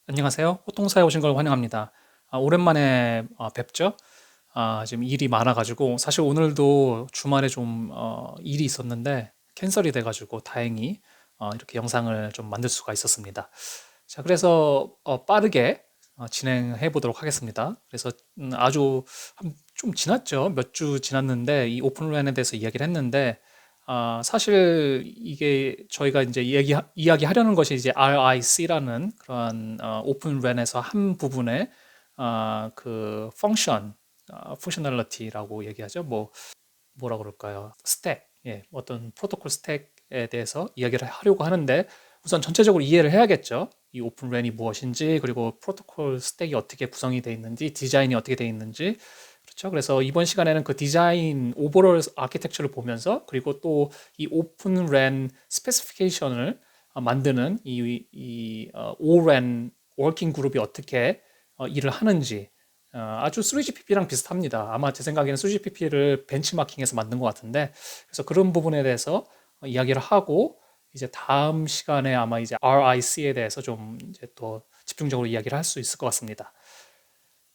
안녕하세요. 호통사에 오신 걸 환영합니다. 오랜만에 뵙죠. 지금 일이 많아가지고 사실 오늘도 주말에 좀 일이 있었는데 캔슬이 돼가지고 다행히 이렇게 영상을 좀 만들 수가 있었습니다. 자, 그래서 빠르게 진행해 보도록 하겠습니다. 그래서 아주 좀 지났죠. 몇 주 지났는데 이 오픈런에 대해서 이야기를 했는데 사실 이게 저희가 이제 이야기하려는 것이 이제 RIC라는 그런 오픈런에서 한 부분의 그 펑셔널리티라고 얘기하죠. 뭐라 그럴까요? 스택, 예, 어떤 프로토콜 스택에 대해서 이야기를 하려고 하는데 우선 전체적으로 이해를 해야겠죠. 이 오픈런이 무엇인지, 그리고 프로토콜 스택이 어떻게 구성이 되어 있는지, 디자인이 어떻게 되어 있는지, 그렇죠. 그래서 이번 시간에는 그 디자인 오버롤 아키텍처를 보면서, 그리고 또 이 오픈런 스페시피케이션을 만드는 오랜 워킹 그룹이 어떻게 일을 하는지, 아주 3GPP랑 비슷합니다. 아마 제 생각에는 3GPP를 벤치마킹해서 만든 것 같은데, 그래서 그런 부분에 대해서 이야기를 하고, 이제 다음 시간에 아마 이제 RIC에 대해서 좀 이제 더 집중적으로 이야기를 할 수 있을 것 같습니다.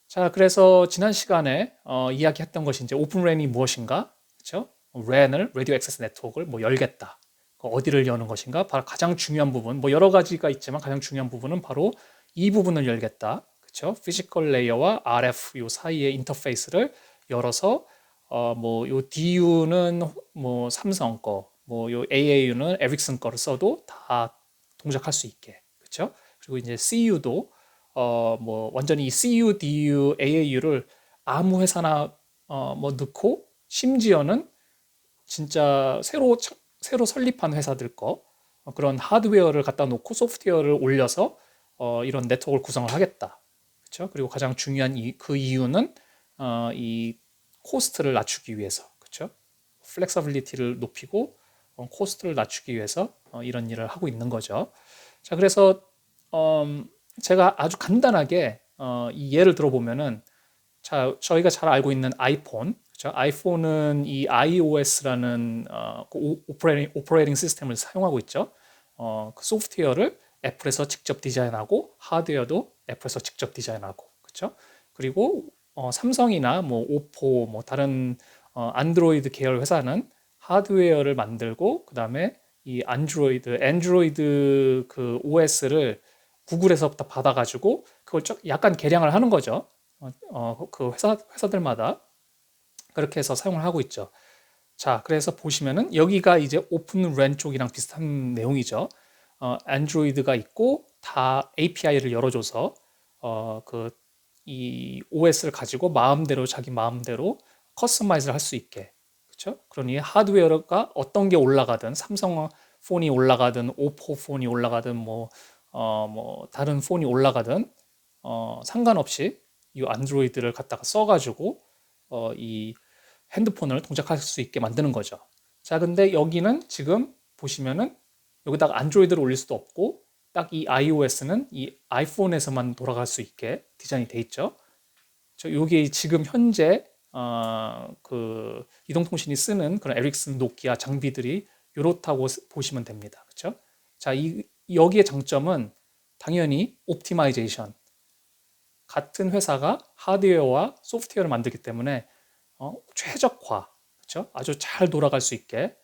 자, 그래서 지난 시간에 이야기했던 것이 이제 오픈런이 무엇인가, 그렇죠? 랜을 라디오 액세스 네트워크를 뭐 열겠다. 어디를 여는 것인가? 바로 가장 중요한 부분, 뭐 여러 가지가 있지만 가장 중요한 부분은 바로 이 부분을 열겠다. 그렇죠? 피지컬 레이어와 RF 요 사이의 인터페이스를 열어서 뭐요 DU는 뭐 삼성 거, 뭐요 AAU는 에릭슨 거를 써도 다 동작할 수 있게. 그렇죠? 그리고 이제 CU도 뭐 완전히 CU, DU, AAU를 아무 회사나 뭐 넣고 심지어는 진짜 새로 설립한 회사들 거 그런 하드웨어를 갖다 놓고 소프트웨어를 올려서 이런 네트워크를 구성을 하겠다. 그렇죠? 그리고 가장 중요한 그 이유는 이 코스트를 낮추기 위해서. 그렇죠? 플렉서빌리티를 높이고 코스트를 낮추기 위해서 이런 일을 하고 있는 거죠. 자, 그래서 제가 아주 간단하게 이 예를 들어보면은 자, 저희가 잘 알고 있는 아이폰, 그렇죠? 아이폰은 이 iOS라는 그 오퍼레이팅 시스템을 사용하고 있죠. 그 소프트웨어를 애플에서 직접 디자인하고 하드웨어도 애플에서 직접 디자인하고, 그렇죠? 그리고 삼성이나 뭐 오포, 뭐 다른 안드로이드 계열 회사는 하드웨어를 만들고 그다음에 이 안드로이드 그 OS를 구글에서부터 받아가지고 그걸 약간 개량을 하는 거죠. 그 회사들마다 그렇게 해서 사용을 하고 있죠. 자, 그래서 보시면은 여기가 이제 오픈 랜 쪽이랑 비슷한 내용이죠. 안드로이드가 있고 다 API를 열어줘서 그 이 OS를 가지고 마음대로 자기 마음대로 커스터마이즈를 할 수 있게. 그렇죠? 그러니 하드웨어가 어떤 게 올라가든 삼성 폰이 올라가든 오포 폰이 올라가든 뭐 다른 폰이 올라가든 상관없이 이 안드로이드를 갖다가 써가지고 이 핸드폰을 동작할 수 있게 만드는 거죠. 자, 근데 여기는 지금 보시면은 여기다가 안드로이드를 올릴 수도 없고 딱 이 iOS는 이 아이폰에서만 돌아갈 수 있게 디자인이 돼 있죠. 여기 지금 현재 그 이동통신이 쓰는 그런 에릭슨 노키아 장비들이 이렇다고 보시면 됩니다. 그렇죠? 자, 여기의 장점은 당연히 옵티마이제이션. 같은 회사가 하드웨어와 소프트웨어를 만들기 때문에 최적화, 그렇죠? 아주 잘 돌아갈 수 있게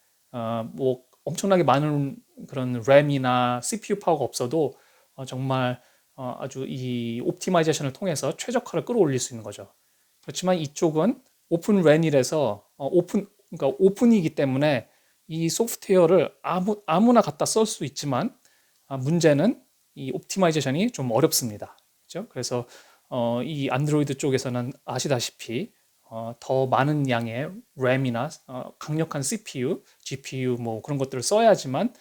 뭐 엄청나게 많은 그런 램이나 CPU 파워가 없어도 정말 아주 이 옵티마이제이션을 통해서 최적화를 끌어올릴 수 있는 거죠. 그렇지만 이쪽은 오픈 랜이라서 그러니까 오픈이기 때문에 이 소프트웨어를 아무나 갖다 쓸 수 있지만 문제는 이 옵티마이제이션이 좀 어렵습니다. 그렇죠? 그래서 이 안드로이드 쪽에서는 아시다시피 더 많은 양의 램이나 강력한 CPU, GPU 뭐 그런 것들을 써야지만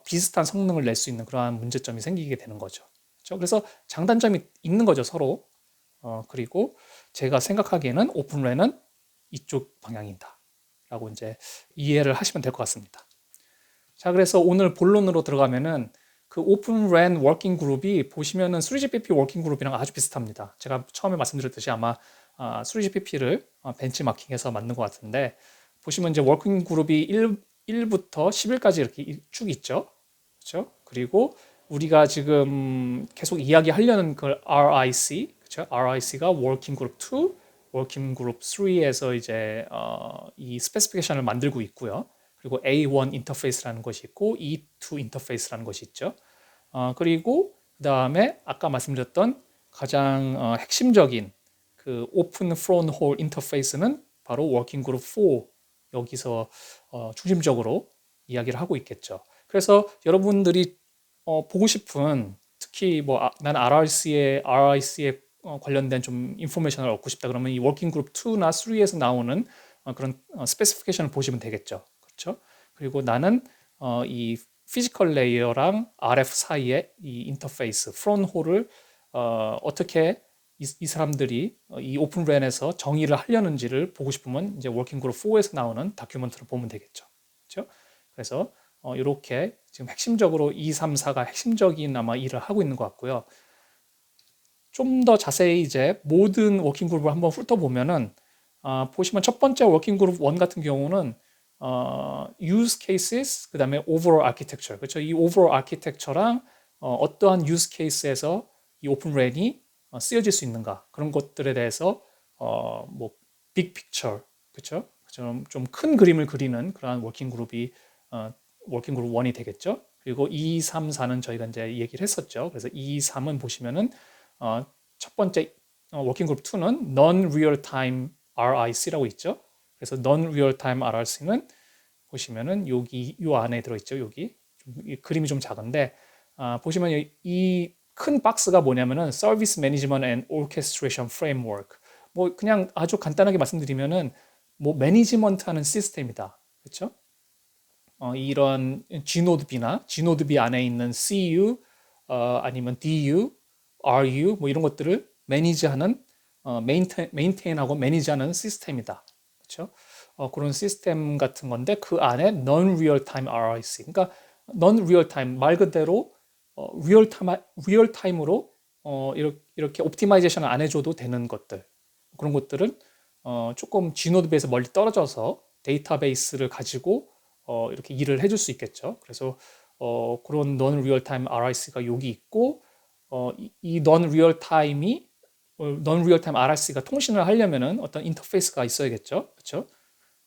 비슷한 성능을 낼 수 있는 그러한 문제점이 생기게 되는 거죠. 그렇죠? 그래서 장단점이 있는 거죠, 서로. 그리고 제가 생각하기에는 오픈랜은 이쪽 방향이다. 라고 이제 이해를 하시면 될 것 같습니다. 자, 그래서 오늘 본론으로 들어가면은 그 오픈랜 워킹 그룹이 보시면은 3GPP 워킹 그룹이랑 아주 비슷합니다. 제가 처음에 말씀드렸듯이 아마 3GPP를 벤치마킹해서 만든 것 같은데 보시면 이제 워킹 그룹이 1부터 10일까지 이렇게 쭉 있죠. 그렇죠? 그리고 우리가 지금 계속 이야기하려는 그 RIC, 그렇죠? RIC가 Working Group 2, Working Group 3에서 이제 이 스페시피케이션을 만들고 있고요. 그리고 A1 인터페이스라는 것이 있고 E2 인터페이스라는 것이 있죠. 그리고 그 다음에 아까 말씀드렸던 가장 핵심적인 그 오픈 프론 홀 인터페이스는 바로 워킹 그룹 4 여기서 중심적으로 이야기를 하고 있겠죠. 그래서 여러분들이 보고 싶은 특히 뭐 난 RIC에 관련된 좀 인포메이션을 얻고 싶다 그러면 이 워킹 그룹 2나 3에서 나오는 그런 스페시피케이션을 보시면 되겠죠. 그렇죠? 그리고 나는 이 피지컬 레이어랑 RF 사이의 이 인터페이스, 프론 홀을 어떻게 이 사람들이 이 오픈 랜에서 정의를 하려는지를 보고 싶으면 이제 워킹 그룹 4에서 나오는 다큐멘터를 보면 되겠죠. 그렇죠? 그래서 이렇게 지금 핵심적으로 2, 3, 4가 핵심적인 아마 일을 하고 있는 것 같고요. 좀 더 자세히 이제 모든 워킹 그룹을 한번 훑어보면은 보시면 첫 번째 워킹 그룹 1 같은 경우는 use cases 그다음에 overall architecture 그렇죠. 이 overall architecture랑 어떠한 use case에서 이 오픈 랜이 쓰여질 수 있는가 그런 것들에 대해서 뭐 big picture 그렇죠. 좀 큰 그림을 그리는 그러한 워킹 그룹이 워킹 그룹 1이 되겠죠. 그리고 2, 3, 4는 저희가 이제 얘기를 했었죠. 그래서 2, 3은 보시면은 첫 번째 워킹 그룹 2는 non real time RIC라고 있죠. 그래서 non real time RIC는 보시면은 여기 요 안에 들어 있죠. 여기 이 그림이 좀 작은데 보시면 이 큰 박스가 뭐냐면은 Service Management and Orchestration Framework. 뭐 그냥 아주 간단하게 말씀드리면은 뭐 매니지먼트 하는 시스템이다. 그렇죠? 이런 GnodeB나 GnodeB 안에 있는 CU 아니면 DU, RU 뭐 이런 것들을 매니지하는 메인테인하고 매니지하는 시스템이다. 그렇죠? 그런 시스템 같은 건데 그 안에 non-real-time RIC 그러니까 non-real-time 말 그대로 리얼타임으로 이렇게 옵티마이제이션을 안 해줘도 되는 것들 그런 것들은 조금 Gnode비에서 멀리 떨어져서 데이터베이스를 가지고 이렇게 일을 해줄 수 있겠죠. 그래서 그런 non-real-time RIC가 여기 있고 이 non-real-time이 non-real-time RIC가 통신을 하려면은 어떤 인터페이스가 있어야겠죠. 그렇죠?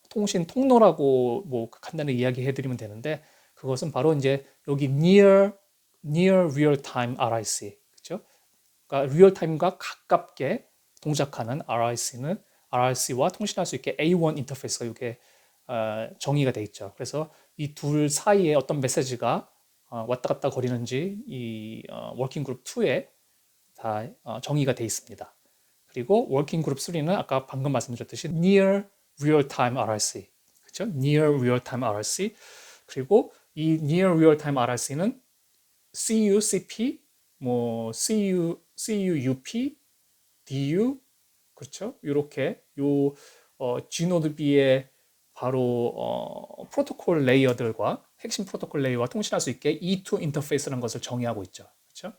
통신 통로라고 뭐 간단히 이야기해 드리면 되는데 그것은 바로 이제 여기 near real time RIC 그렇죠? 그러니까 리얼 타임과 가깝게 동작하는 RIC와 통신할 수 있게 A1 인터페이스가 이게 정의가 돼 있죠. 그래서 이 둘 사이에 어떤 메시지가 왔다 갔다 거리는지 이 워킹 그룹 2에 다 정의가 돼 있습니다. 그리고 워킹 그룹 3는 아까 방금 말씀드렸듯이 near real time RIC 그렇죠? near real time RIC 그리고 이 near real time RIC는 CUCP, 뭐 CUUP, DU 그렇죠? 이렇게 요 GnodeB의 바로 프로토콜 레이어들과 핵심 프로토콜 레이어와 통신할 수 있게 E2 인터페이스라는 것을 정의하고 있죠. 그렇죠?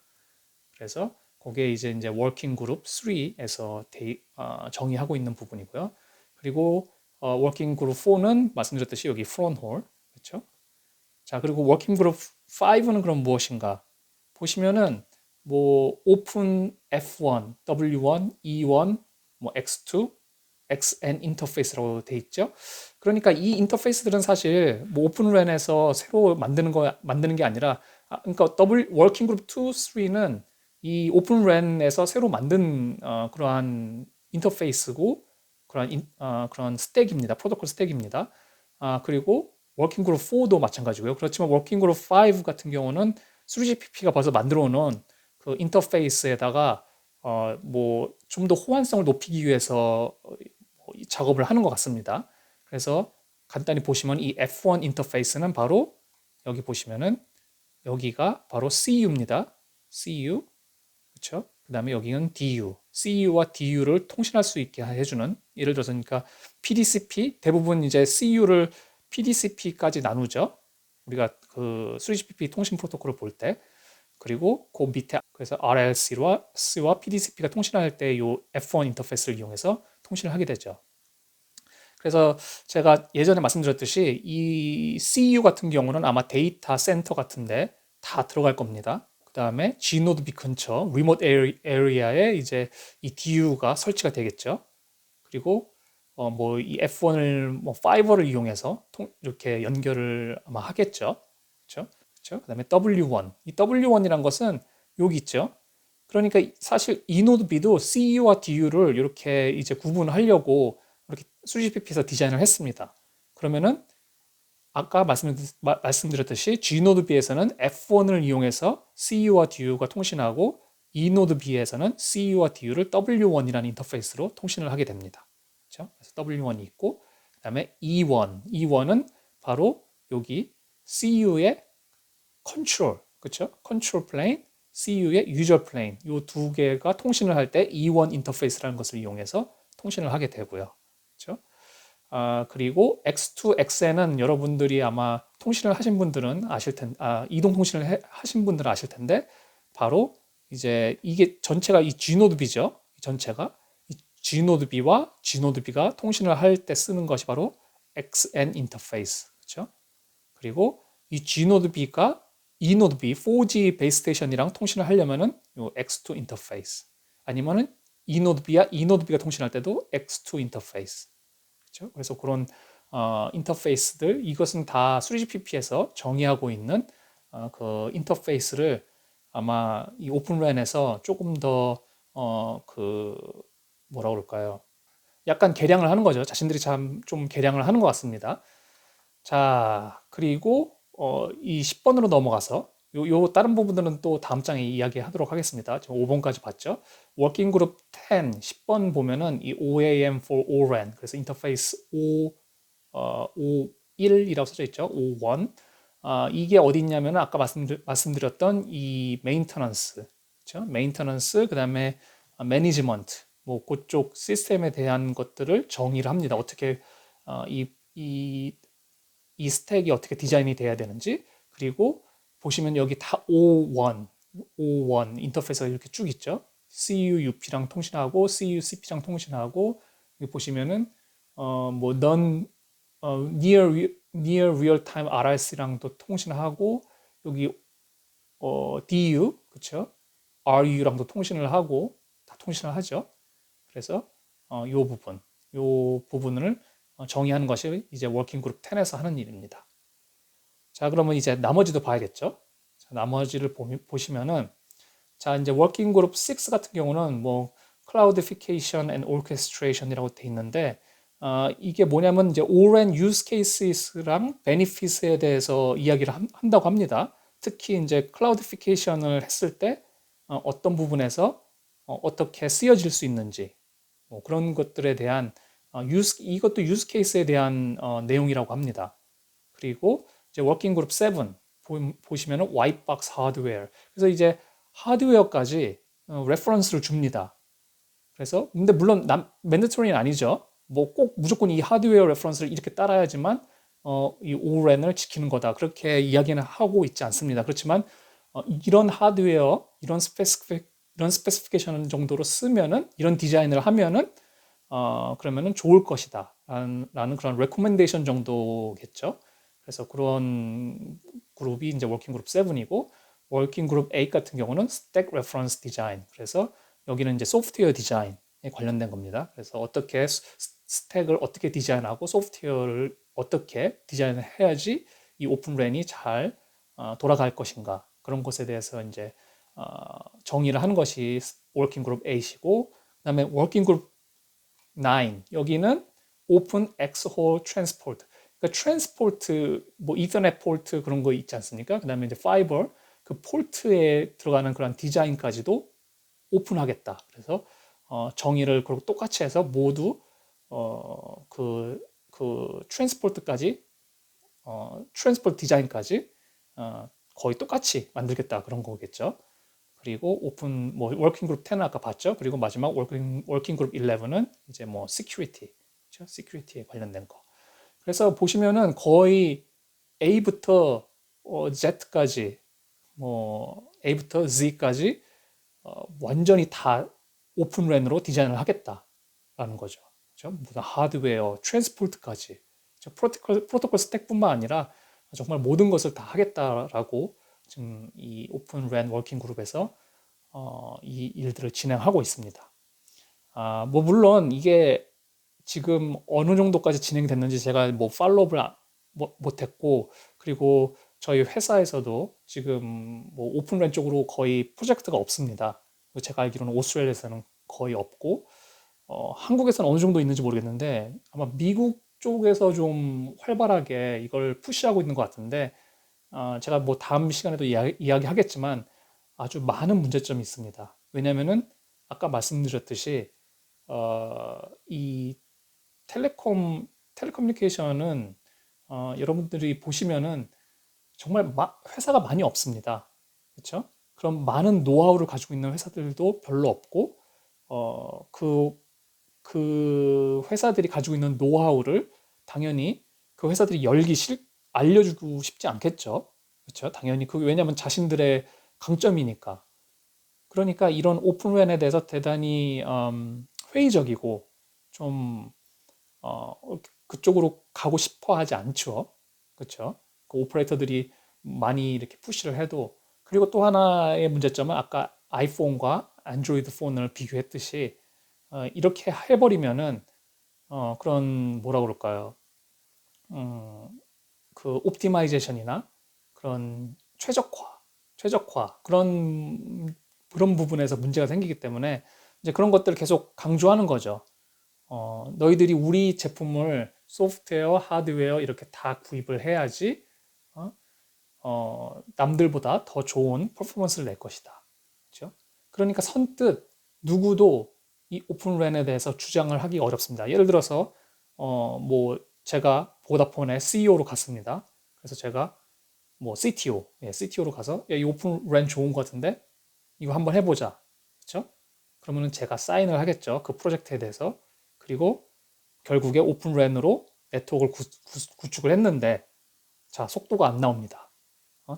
그래서 그게 이제 워킹 그룹 3에서 정의하고 있는 부분이고요. 그리고 워킹 그룹 4는 말씀드렸듯이 여기 front 홀 그렇죠? 자, 그리고 워킹 그룹 5는 그럼 무엇인가? 보시면은 뭐 오픈 F1, W1, E1, 뭐 X2, XN 인터페이스라고 돼 있죠. 그러니까 이 인터페이스들은 사실 뭐 오픈랜에서 새로 만드는 게 아니라 그러니까 워킹 그룹 2, 3는 이 오픈랜에서 새로 만든 그러한 인터페이스고 그런 스택입니다. 프로토콜 스택입니다. 그리고 워킹 그룹 4도 마찬가지고요. 그렇지만 워킹 그룹 5 같은 경우는 3GPP가 벌써 만들어 놓은 그 인터페이스에다가 뭐 좀 더 호환성을 높이기 위해서 작업을 하는 것 같습니다. 그래서 간단히 보시면 이 F1 인터페이스는 바로 여기 보시면은 여기가 바로 CU입니다. CU 그렇죠? 그 다음에 여기는 DU, CU와 DU를 통신할 수 있게 해주는 예를 들어서 그러니까 PDCP 대부분 이제 CU를 PDCP까지 나누죠. 우리가 그 3GPP 통신 프로토콜을 볼 때 그리고 그 밑에 그래서 RLC와 PDCP가 통신할 때 이 F1 인터페이스를 이용해서 통신을 하게 되죠. 그래서 제가 예전에 말씀드렸듯이 이 CU 같은 경우는 아마 데이터 센터 같은데 다 들어갈 겁니다. 다음에 G노드 B 근처 Remote Area에 이제 이 DU가 설치가 되겠죠. 그리고 뭐 이 F1을 뭐 파이버를 이용해서 이렇게 연결을 아마 하겠죠. 그렇죠? 그렇죠? 그다음에 W1. 이 W1이란 것은 여기 있죠. 그러니까 사실 이 노드 B도 CU와 DU를 이렇게 이제 구분하려고 이렇게 수지PP에서 디자인을 했습니다. 그러면은 아까 말씀드렸듯이 G노드 B에서는 F1을 이용해서 CU와 DU가 통신하고 E노드 B에서는 CU와 DU를 W1이라는 인터페이스로 통신을 하게 됩니다. 그렇죠? 그래서 W1이 있고 그다음에 E1은 바로 여기 CU의 컨트롤, 그렇죠? 컨트롤 플레인, CU의 유저 플레인 이 두 개가 통신을 할 때 E1 인터페이스라는 것을 이용해서 통신을 하게 되고요. 그렇죠? 그리고 X2, XN은 여러분들이 아마 통신을 하신 분들은 아실 텐데, 이동 통신을 하신 분들은 아실 텐데, 바로 이제 이게 전체가 이 G노드 B죠. 이 전체가 이 G노드 B와 G노드 B가 통신을 할 때 쓰는 것이 바로 XN 인터페이스, 그렇죠? 그리고 이 G노드 B가 E노드 B, 4G 베이스 스테이션이랑 통신을 하려면은 요 X2 인터페이스, 아니면은 E노드 B와 E노드 B가 통신할 때도 X2 인터페이스. 그렇죠? 그래서 그런 인터페이스들 이것은 다 3GPP에서 정의하고 있는 그 인터페이스를 아마 이 오픈랜에서 조금 더 그 뭐라 그럴까요? 약간 개량을 하는 거죠. 자신들이 참 좀 개량을 하는 것 같습니다. 자, 그리고 이 10번으로 넘어가서 요 다른 부분들은 또 다음 장에 이야기하도록 하겠습니다. 지금 5번까지 봤죠? 워킹 그룹 10, 10번 보면은 이 OAM for ORAN, 그래서 인터페이스 51이라고 써져 있죠. 51. 이게 어디 있냐면 아까 말씀드렸던 이 메인터넌스, 그렇죠? 메인터넌스, 그다음에 매니지먼트, 뭐 그쪽 시스템에 대한 것들을 정의를 합니다. 어떻게 이 스택이 어떻게 디자인이 돼야 되는지. 그리고 보시면 여기 다 O1 인터페이스가 이렇게 쭉 있죠. CUUP랑 통신하고 CUCP랑 통신하고 여기 보시면은 뭐 near real time RRC랑도 통신하고 여기 DU 그렇죠? RU랑도 통신을 하고 다 통신을 하죠. 그래서 요 부분을 정의하는 것이 이제 워킹 그룹 10에서 하는 일입니다. 자, 그러면 이제 나머지도 봐야겠죠. 자, 나머지를 보시면은 자, 이제 워킹 그룹 6 같은 경우는 뭐 클라우디피케이션 앤 오케스트레이션이라고 돼 있는데 이게 뭐냐면 이제 오랜 유스 케이스랑 베니핏에 대해서 이야기를 한다고 합니다. 특히 이제 클라우디피케이션을 했을 때 어떤 부분에서 어떻게 쓰여질 수 있는지 뭐 그런 것들에 대한 이것도 유스 케이스에 대한 내용이라고 합니다. 그리고 이제 워킹 그룹 7 보시면은 화이트 박스 하드웨어. 그래서 이제 하드웨어까지 레퍼런스를 줍니다. 그래서 근데 물론 맨데토리는 아니죠. 뭐 꼭 무조건 이 하드웨어 레퍼런스를 이렇게 따라야지만 이 ORAN을 지키는 거다. 그렇게 이야기는 하고 있지 않습니다. 그렇지만 이런 하드웨어, 이런 스페시피케이션 정도로 쓰면은 이런 디자인을 하면은 그러면은 좋을 것이다. 라는 그런 레코멘데이션 정도겠죠. 그래서 그런 그룹이 이제 워킹 그룹 7이고 워킹 그룹 8 같은 경우는 스택 레퍼런스 디자인. 그래서 여기는 이제 소프트웨어 디자인에 관련된 겁니다. 그래서 어떻게 스택을 어떻게 디자인하고 소프트웨어를 어떻게 디자인을 해야지 이 오픈랜이 잘 돌아갈 것인가. 그런 것에 대해서 이제 정의를 하는 것이 워킹 그룹 8이고 그다음에 워킹 그룹 9 여기는 오픈 엑스홀 트랜스포트. 그러니까 트랜스포트 뭐 이더넷 포트 그런 거 있지 않습니까? 그다음에 이제 파이버 그 포트에 들어가는 그런 디자인까지도 오픈하겠다. 그래서 정의를 그렇게 똑같이 해서 모두 그 트랜스포트까지 트랜스포트 디자인까지 거의 똑같이 만들겠다 그런 거겠죠. 그리고 오픈 뭐 워킹 그룹 10은 아까 봤죠. 그리고 마지막 워킹 그룹 11은 이제 뭐 시큐리티, 그렇죠? 시큐리티에 관련된 거. 그래서 보시면은 거의 A부터 Z까지 뭐 A부터 Z까지 완전히 다 오픈랜으로 디자인을 하겠다라는 거죠. 그렇죠? 무슨 하드웨어, 트랜스포트까지 프로토콜 스택뿐만 아니라 정말 모든 것을 다 하겠다라고 지금 이 오픈 랜 워킹 그룹에서 이 일들을 진행하고 있습니다. 뭐 물론 이게 지금 어느 정도까지 진행됐는지 제가 뭐 팔로우를 못했고, 그리고 저희 회사에서도 지금 뭐 오픈랜 쪽으로 거의 프로젝트가 없습니다. 제가 알기로는 오스트레일리아에서는 거의 없고, 한국에서는 어느 정도 있는지 모르겠는데 아마 미국 쪽에서 좀 활발하게 이걸 푸시하고 있는 것 같은데, 제가 뭐 다음 시간에도 이야기하겠지만 아주 많은 문제점이 있습니다. 왜냐면은 아까 말씀드렸듯이 이 텔레커뮤니케이션은 여러분들이 보시면은 정말 회사가 많이 없습니다. 그렇죠? 그럼 많은 노하우를 가지고 있는 회사들도 별로 없고, 그 회사들이 가지고 있는 노하우를 당연히 그 회사들이 알려주고 싶지 않겠죠. 그렇죠? 당연히 왜냐하면 자신들의 강점이니까. 그러니까 이런 오픈랜에 대해서 대단히 회의적이고 좀 어, 그쪽으로 가고 싶어 하지 않죠. 그렇죠? 그 오퍼레이터들이 많이 이렇게 푸시를 해도, 그리고 또 하나의 문제점은 아까 아이폰과 안드로이드 폰을 비교했듯이 이렇게 해버리면은 그런 뭐라 그럴까요? 음, 그 옵티마이제이션이나 그런 최적화 그런 부분에서 문제가 생기기 때문에 이제 그런 것들을 계속 강조하는 거죠. 너희들이 우리 제품을 소프트웨어, 하드웨어 이렇게 다 구입을 해야지 어? 남들보다 더 좋은 퍼포먼스를 낼 것이다. 그렇죠? 그러니까 선뜻 누구도 이 오픈랜에 대해서 주장을 하기 어렵습니다. 예를 들어서 뭐 제가 보다폰의 CEO로 갔습니다. 그래서 제가 뭐 CTO, CTO로 가서 야, 이 오픈랜 좋은 것 같은데 이거 한번 해보자. 그렇죠? 그러면은 제가 사인을 하겠죠. 그 프로젝트에 대해서. 그리고 결국에 오픈랜으로 네트워크를 구축을 했는데, 자, 속도가 안 나옵니다.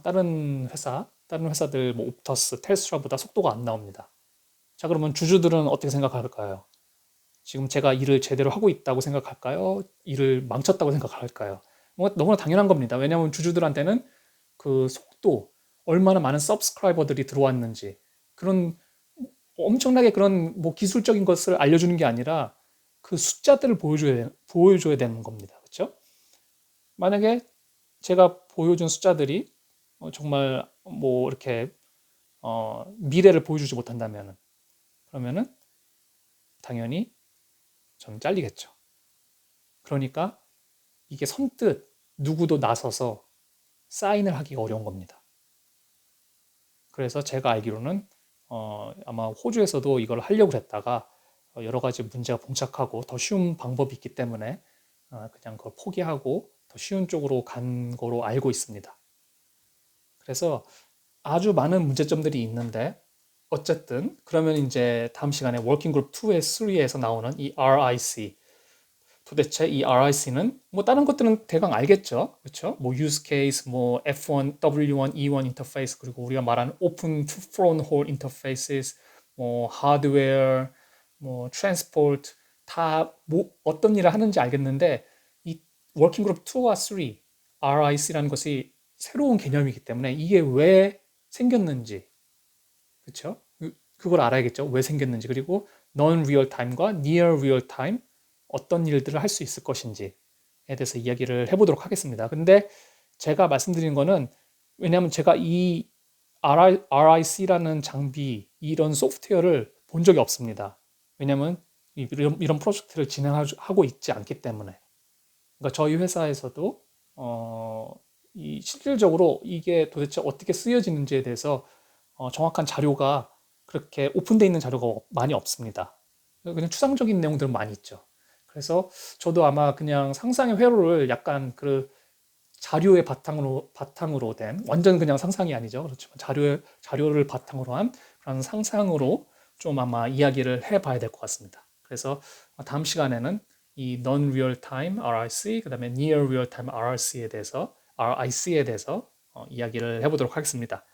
다른 회사들, 뭐 옵터스, 텔스트라보다 속도가 안 나옵니다. 자, 그러면 주주들은 어떻게 생각할까요? 지금 제가 일을 제대로 하고 있다고 생각할까요? 일을 망쳤다고 생각할까요? 뭐 너무나 당연한 겁니다. 왜냐하면 주주들한테는 그 속도, 얼마나 많은 서브스크라이버들이 들어왔는지, 그런 엄청나게 그런 뭐 기술적인 것을 알려주는 게 아니라 그 숫자들을 보여줘야 되는 겁니다. 그렇죠? 만약에 제가 보여준 숫자들이 정말 뭐 이렇게 미래를 보여주지 못한다면, 그러면은 당연히 저는 잘리겠죠. 그러니까 이게 선뜻 누구도 나서서 사인을 하기가 어려운 겁니다. 그래서 제가 알기로는 아마 호주에서도 이걸 하려고 했다가 여러 가지 문제가 봉착하고 더 쉬운 방법이 있기 때문에 그냥 그걸 포기하고 더 쉬운 쪽으로 간 거로 알고 있습니다. 그래서 아주 많은 문제점들이 있는데, 어쨌든 그러면 이제 다음 시간에 워킹 그룹 2의 3에서 나오는 이 RIC, 도대체 이 RIC는 뭐 다른 것들은 대강 알겠죠. 그렇죠? 뭐 use case, 뭐 F1, W1, E1 인터페이스, 그리고 우리가 말하는 open to front hole interfaces, 뭐 하드웨어, 뭐 트랜스포트, 다 뭐 어떤 일을 하는지 알겠는데, 이 워킹 그룹 2와 3, RIC라는 것이 새로운 개념이기 때문에 이게 왜 생겼는지, 그렇죠? 그걸 알아야겠죠. 왜 생겼는지. 그리고 non real time과 near real time, 어떤 일들을 할 수 있을 것인지에 대해서 이야기를 해보도록 하겠습니다. 근데 제가 말씀드린 거는, 왜냐하면 제가 이 RIC라는 장비, 이런 소프트웨어를 본 적이 없습니다. 왜냐하면 이런 프로젝트를 진행하고 있지 않기 때문에. 그러니까 저희 회사에서도 이 실질적으로 이게 도대체 어떻게 쓰여지는지에 대해서 정확한 자료가, 그렇게 오픈되어 있는 자료가 많이 없습니다. 그냥 추상적인 내용들은 많이 있죠. 그래서 저도 아마 그냥 상상의 회로를 약간 그 자료의 바탕으로 된, 완전 그냥 상상이 아니죠. 그렇지만 자료를 바탕으로 한 그런 상상으로 좀 아마 이야기를 해봐야 될 것 같습니다. 그래서 다음 시간에는 이 non-real time RIC, 그다음에 near real time RIC에 대해서 이야기를 해보도록 하겠습니다.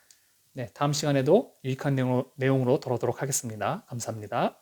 네, 다음 시간에도 유익한 내용으로 돌아오도록 하겠습니다. 감사합니다.